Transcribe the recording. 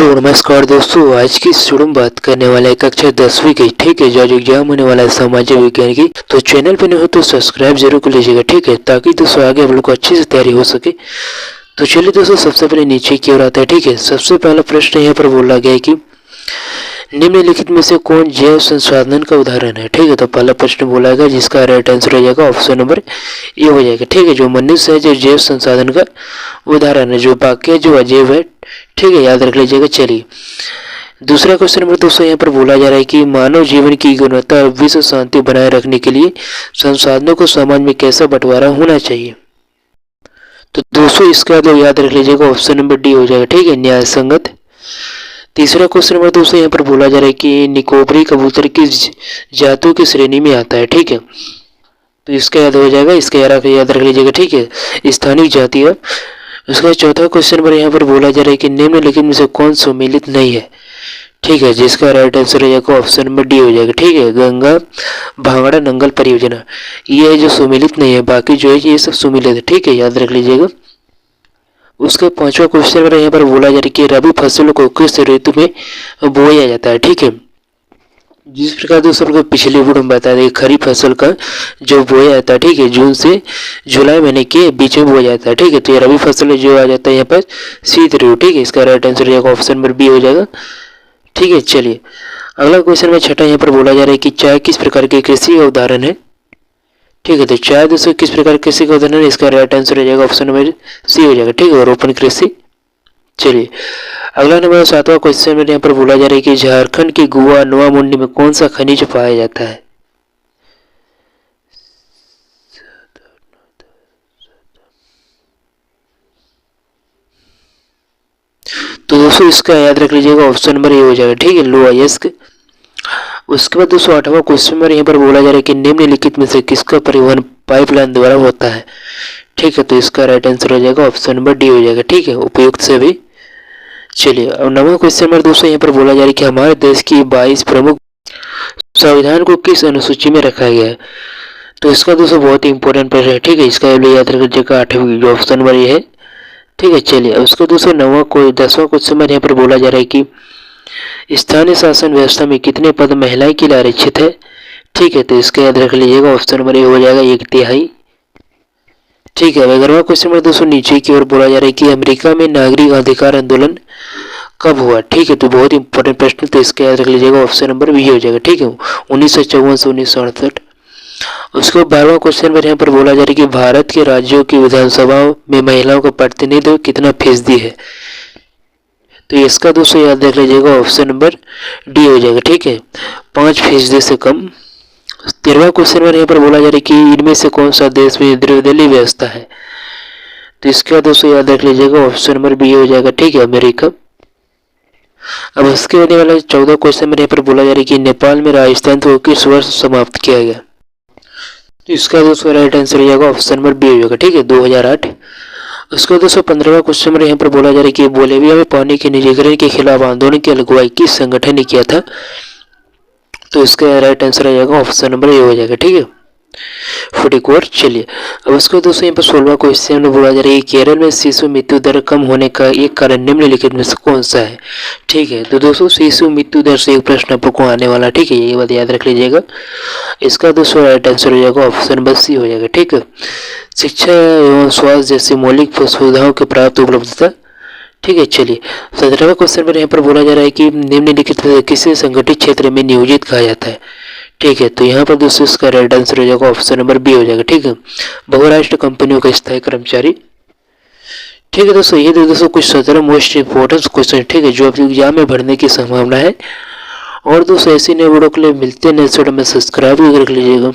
तो नमस्कार दोस्तों, आज की इस वीडियो में बात करने वाला है कक्षा 10वीं की। ठीक है, जो आज एग्जाम होने वाला है सामाजिक विज्ञान की। तो चैनल पे नहीं हो तो सब्सक्राइब जरूर कर लीजिएगा, ठीक है, ताकि दोस्तों आगे हम लोग को अच्छे से तैयारी हो सके। तो चलिए दोस्तों, सबसे पहले नीचे की ओर आता है। ठीक है, सबसे पहला प्रश्न यहाँ पर बोला गया है कि निम्नलिखित में से कौन जैव संसाधन का उदाहरण है। ठीक है, तो पहला प्रश्न बोला गया जिसका राइट आंसर हो जाएगा ऑप्शन नंबर ए हो जाएगा। ठीक है, जो मनुष्य है जो जैव संसाधन का उदाहरण है, जो बाकी है जो अजैव है। ठीक है, याद रख लीजिएगा। चलिए दूसरा क्वेश्चन नंबर दोस्तों यहाँ पर बोला जा रहा है कि मानव जीवन की गुणवत्ता और विश्व शांति बनाए रखने के लिए संसाधनों को समाज में कैसा बंटवारा होना चाहिए। तो दोस्तों इसका तो याद रख लीजिएगा ऑप्शन नंबर डी हो जाएगा। ठीक है, न्याय संगत। तीसरा क्वेश्चन नंबर दोस्तों यहाँ पर बोला जा रहा है कि निकोबरी कबूतर किस जातों की श्रेणी में आता है। ठीक है, तो इसका याद हो जाएगा, इसका याद रख लीजिएगा। ठीक है, स्थानिक जाति है। उसका चौथा क्वेश्चन पर यहाँ पर बोला जा रहा है कि निम्नलिखित में से कौन सम्मिलित नहीं है। ठीक है, जिसका राइट आंसर हो जाएगा ऑप्शन नंबर डी हो जाएगा। ठीक है, गंगा भांगड़ा नंगल परियोजना ये है जो सम्मिलित नहीं है, बाकी जो है ये सब सम्मिलित है। ठीक है, याद रख लीजिएगा। उसके पांचवा क्वेश्चन पर यहाँ पर बोला जा रहा है कि रबी फसलों को किस ऋतु में बोया जाता है। ठीक है, जिस प्रकार दोस्तों को पिछले वीडियो में बताया था खरीफ फसल का जो बोया जाता है। ठीक है, जून से जुलाई महीने के बीच में बोया जाता है। ठीक है, तो ये रबी फसल जो आ जाता है यहाँ पर शीत ऋतु। ठीक है, इसका राइट आंसर हो जाएगा ऑप्शन नंबर बी हो जाएगा। ठीक है, चलिए अगला क्वेश्चन में छठा यहाँ पर बोला जा रहा है कि चाय किस प्रकार की कृषि का उदाहरण है। ठीक है, तो चाय दोस्तों किस प्रकार कृषि का उदाहरण है, इसका राइट आंसर हो जाएगा ऑप्शन नंबर सी हो जाएगा। ठीक है, रोपण कृषि। चलिए अगला नंबर सातवां क्वेश्चन में यहाँ पर बोला जा रहा है कि झारखंड की गुआ नवा मुंडी में कौन सा खनिज पाया जाता है। तो दोस्तों इसका याद रख लीजिएगा ऑप्शन नंबर ए हो जाएगा। ठीक है, लोहा अयस्क। उसके बाद दोस्तों आठवां क्वेश्चन में यहाँ पर बोला जा रहा है कि निम्नलिखित में से किसका परिवहन पाइपलाइन द्वारा होता है। ठीक है, तो इसका राइट आंसर हो जाएगा ऑप्शन नंबर डी हो जाएगा। ठीक है, उपयुक्त से भी। चलिए अब नवा क्वेश्चन नंबर दोस्तों यहाँ पर बोला जा रहा है कि हमारे देश की 22 प्रमुख संविधान को किस अनुसूची में रखा गया है। तो इसका दोस्तों बहुत ही इंपॉर्टेंट प्रश्न है। ठीक है, इसका याद रख लीजिएगा 8वीं जो ऑप्शन नंबर ये है। ठीक है, चलिए अब उसको दोस्तों 10वां क्वेश्चन में यहाँ पर बोला जा रहा है कि स्थानीय शासन व्यवस्था में कितने पद महिलाएं के लिए आरक्षित है। ठीक है, तो इसका याद रख लीजिएगा ऑप्शन नंबर ए हो जाएगा 1/3। ठीक है, 11वां क्वेश्चन में दोस्तों नीचे की ओर बोला जा रहा है कि अमेरिका में नागरिक अधिकार आंदोलन कब हुआ। ठीक है, तो बहुत इंपॉर्टेंट प्रश्न, तो इसका याद रख लीजिएगा ऑप्शन नंबर बी हो जाएगा। ठीक है, 1954 से 1968। उसके 12वां क्वेश्चन में यहाँ पर बोला जा रहा है कि भारत के राज्यों की विधानसभाओं में महिलाओं का प्रतिनिधित्व कितना फीसदी है। तो इसका दोस्तों याद रख लीजिएगा ऑप्शन नंबर डी हो जाएगा। ठीक है, 5% से कम। 13वां क्वेश्चन में यहाँ पर बोला जा रहा है कि इनमें से कौन सा देश में द्विदलीय व्यवस्था है। तो इसका दोस्तों याद रख लीजिएगा ऑप्शन नंबर बी हो जाएगा। ठीक है, अमेरिका। अब उसके होने वाला 14 क्वेश्चन में यहाँ पर बोला जा रहा है कि नेपाल में राजतंत्र को किस वर्ष समाप्त किया गया। तो इसका दोस्तों राइट आंसर हो जाएगा ऑप्शन नंबर बी हो जाएगा। ठीक है, 2008। उसके दोस्तों 15वां क्वेश्चन में यहाँ पर बोला जा रहा है कि बोलिविया में पानी के निजीकरण के खिलाफ आंदोलन की अगुवाई किस संगठन ने किया था। तो इसका राइट आंसर हो जाएगा ऑप्शन नंबर ए हो जाएगा। ठीक है, फुटिकोर। चलिए अब उसको दोस्तों यहाँ पर 16वां क्वेश्चन में बोला जा रहा है कि केरल में शिशु मृत्यु दर कम होने का एक कारण निम्नलिखित में से कौन सा है। ठीक है, तो दोस्तों शिशु मृत्यु दर से एक प्रश्न आपको आने वाला। ठीक है, ये बात याद रख लीजिएगा। इसका दोस्तों राइट आंसर हो जाएगा ऑप्शन नंबर सी हो जाएगा। ठीक है, शिक्षा एवं स्वास्थ्य जैसी मौलिक सुविधाओं की प्राप्त उपलब्धता। ठीक है, चलिए 17वां क्वेश्चन पर यहाँ पर बोला जा रहा है कि निम्नलिखित किसी संगठित क्षेत्र में नियोजित कहा जाता है। ठीक है, तो यहाँ पर दोस्तों इसका राइट आंसर हो जाएगा ऑप्शन नंबर बी हो जाएगा। ठीक है, बहुराष्ट्रीय कंपनियों का स्थायी कर्मचारी। ठीक है दोस्तों, ये दोस्तों कुछ 17 मोस्ट इंपोर्टेंट क्वेश्चन। ठीक है, जो आपके एग्जाम में भरने की संभावना है। और दोस्तों ऐसी नए वीडियो के लिए मिलते हैं नेक्स्ट वीडियो में, सब्सक्राइब भी कर लीजिएगा।